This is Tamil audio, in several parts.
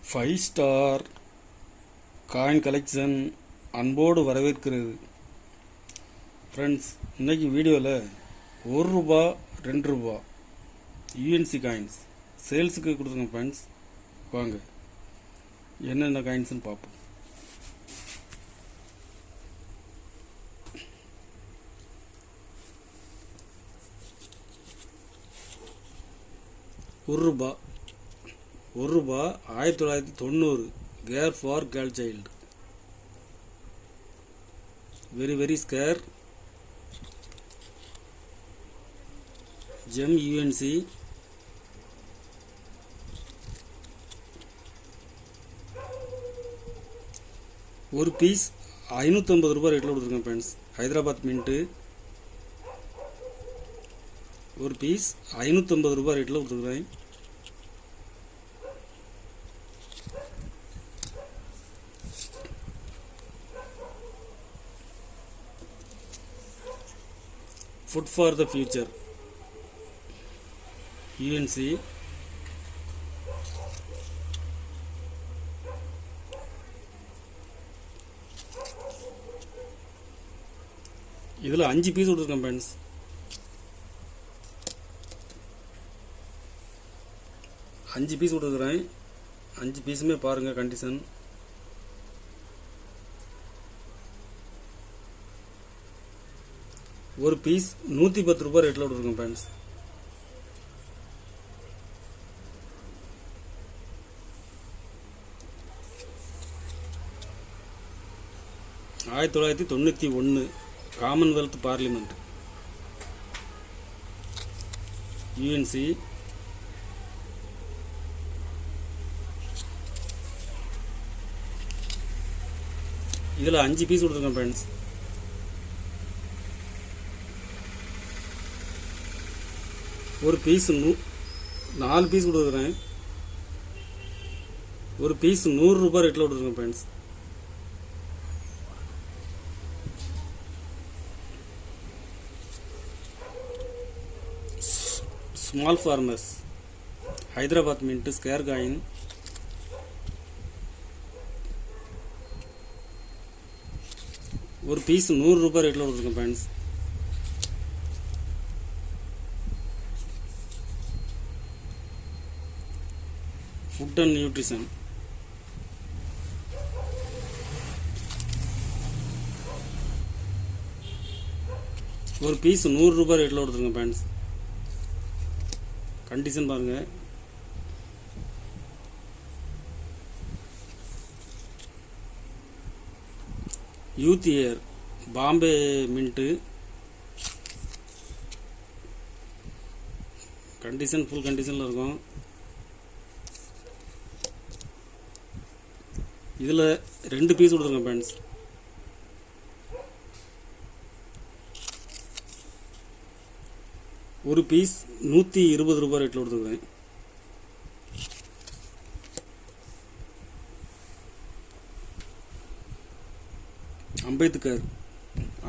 ஃபைவ் ஸ்டார் காயின் கலெக்ஷன் அன்போடு வரவேற்கிறது. ஃப்ரெண்ட்ஸ், இன்றைக்கி வீடியோவில் ₹1 ₹2 யூஎன்சி காயின்ஸ் சேல்ஸுக்கு கொடுத்துருங்க. ஃப்ரெண்ட்ஸ், வாங்க என்னென்ன காயின்ஸ்னு பார்ப்போம். ₹1 1990 care for girl child. Very scarce. Gem UNC. ஒரு பீஸ் ₹550 ரேட்டில் கொடுத்துருக்கேன். Friends, Hyderabad mint. ஒரு பீஸ் ₹550 ரேட்டில் கொடுத்துருக்குறேன். Food for the future UNC. இதில் 5 பீஸ் கொடுத்துருக்கேன். ஃப்ரெண்ட்ஸ், 5 பீஸ் கொடுத்துருக்குறேன். 5 பீஸுமே பாருங்கள் கண்டிஷன். ஒரு பீஸ் ₹110 ரேட்டில் கொடுத்துருக்கோம். Friends, $1991 Commonwealth parliament UNC. இதில் 5 பீஸ் கொடுத்துருக்கேன். ஃப்ரெண்ட்ஸ், ஒரு பீஸ் 4 பீஸ் கொடுக்குறேன். ஒரு பீஸ் ₹100 ரேட்டில் கொடுத்துருக்கேன். Friends, small farmers Hyderabad mint scarce coin. ஒரு பீஸ் ₹100 ரேட்டில் கொடுத்துருக்கேன். Friends, food and nutrition. ஒரு பீஸ் ₹100 ரேட்டில் கொடுத்துருங்க. ஃப்ரெண்ட்ஸ், கண்டிஷன் பாருங்கள். Youth year Bombay mint. Condition full கண்டிஷனில் இருக்கும். இதில் 2 பீஸ் கொடுத்துருங்க. ஃப்ரெண்ட்ஸ், ஒரு பீஸ் ₹120 ரேட்டில் கொடுத்துருக்குறேன்.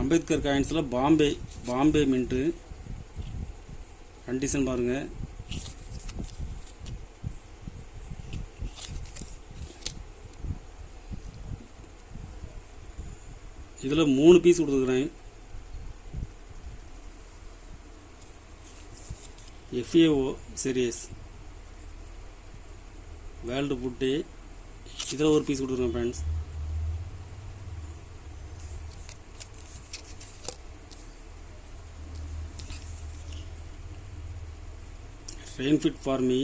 அம்பேத்கர் காயின்ஸில் பாம்பே மின்ட்டு. கண்டிஷன் பாருங்கள். இதில் 3 பீஸ் கொடுத்துருக்குறேன். FAO series world food. இதில் ஒரு பீஸ் கொடுத்துருக்கேன். Friends, rain fit for me.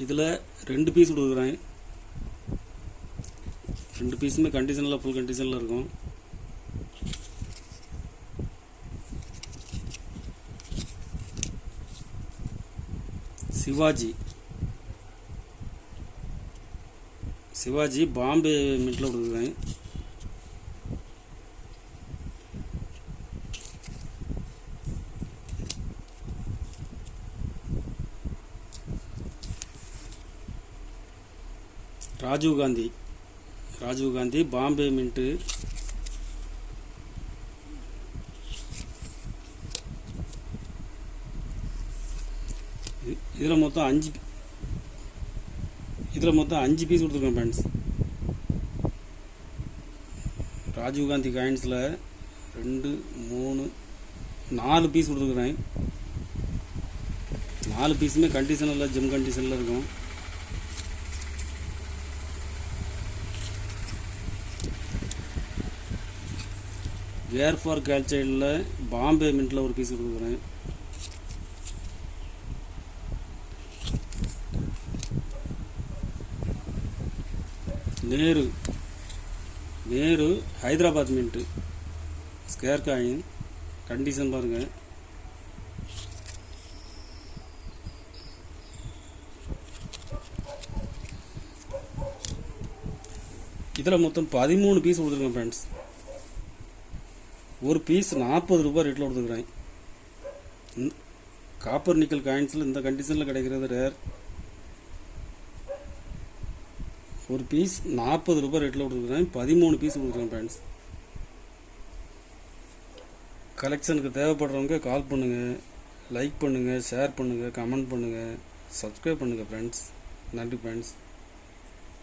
இதில் 2 பீஸ் கொடுக்குறேன். 2 பீஸுமே கண்டிஷனில் ஃபுல் கண்டிஷனில் இருக்கும். சிவாஜி பாம்பே மின்ட்டில் கொடுக்குறேன். ராஜீவ் காந்தி பாம்பே மின்ட்டு. இதில் மொத்தம் 5 பீஸ் கொடுத்துருக்கேன் ஃப்ரெண்ட்ஸ். ராஜீவ்காந்தி காயின்ஸில் 2 3 4 பீஸ் கொடுத்துருக்குறேன். 4 பீஸுமே கண்டிஷனில் ஜிம் கண்டிஷனில் இருக்கும். கேர் ஃபார் கேல்சைடில் பாம்பே மின்ட்டில் ஒரு பீஸ் கொடுக்குறேன். Nehru Hyderabad mint scarce coin condition பாருங்கள். இதில் மொத்தம் 13 பீஸ் கொடுத்துருக்கேன் ஃப்ரெண்ட்ஸ். ஒரு பீஸ் 40 ரூபாய் ரேட்டில் கொடுத்துருக்குறேன். காப்பர் நிக்கல் காயின்ஸில் இந்த கண்டிஷனில் கிடைக்கிறது ரேர். ஒரு பீஸ் 40 ரூபாய் ரேட்டில் கொடுத்துருக்குறேன். 13 பீஸ் கொடுத்துருக்கேன் ஃப்ரெண்ட்ஸ். கலெக்ஷனுக்கு தேவைப்படுறவங்க கால் பண்ணுங்கள், லைக் பண்ணுங்கள், ஷேர் பண்ணுங்கள், கமெண்ட் பண்ணுங்கள், சப்ஸ்கிரைப் பண்ணுங்கள் ஃப்ரெண்ட்ஸ். நன்றி ஃப்ரெண்ட்ஸ்.